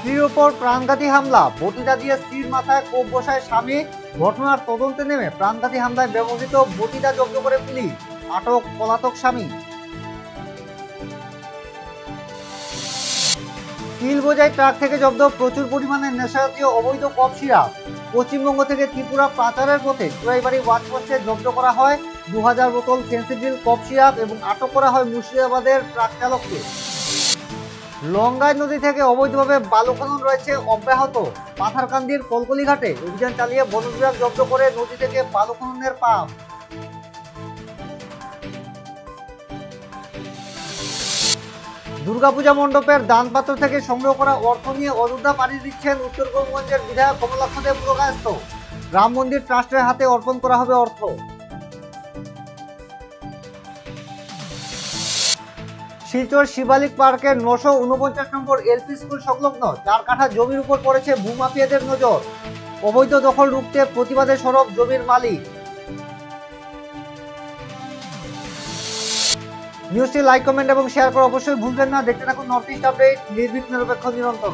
স্ত্রীর ওপর প্রাণঘাতী হামলা, বটিটা দিয়ে স্ত্রীর মাথায় কোপ বসায় স্বামী। ঘটনার তদন্তে নেমে প্রাণঘাতী হামলায় ব্যবহৃত বটিটা জব্দ করে পুলিশ। আটক পলাতক স্বামী। তিল বোঝাই ট্রাক থেকে জব্দ প্রচুর পরিমাণে নেশাজাতীয় অবৈধ কফ সিরাপ। পশ্চিমবঙ্গ থেকে ত্রিপুরা পাচারের পথে চুরাইবাড়ি ওয়াচপোস্টে জব্দ করা হয় 2000 বোতল ফেন্সিডিল কফ সিরাপ এবং আটক করা হয় মুর্শিদাবাদের ট্রাক চালককে। লঙ্গাই নদী থেকে অবৈধভাবে বালু খনন রয়েছে অব্যাহত। পাথারকান্দির কলকলিঘাটে অভিযান চালিয়ে বন বিভাগ জব্দ করে নদী থেকে বালু খননের পাম্প। দুর্গাপূজা মণ্ডপের দানপাত্র থেকে সংগ্রহ করা অর্থ নিয়ে অযোধ্যা পাড়ি দিচ্ছেন উত্তর করিমগঞ্জের বিধায়ক কমলাক্ষ দেব পুরকায়স্থ। রাম মন্দির ট্রাস্টের হাতে অর্পণ করা হবে অর্থ। শিলচর শিবালিক পার্কের 949 নম্বর এলপি স্কুল সংলগ্ন 4 কাঠা জমির উপর পড়েছে ভূমাফিয়াদের নজর। অবৈধ দখল রুখতে প্রতিবাদে সরব জমির মালিক। নিউজটি লাইক, কমেন্ট এবং শেয়ার করে অবশ্যই ভুলবেন না। দেখতে থাকুন নর্থ ইস্ট আপডেট, নির্ভীক নিরপেক্ষ নিরন্তর।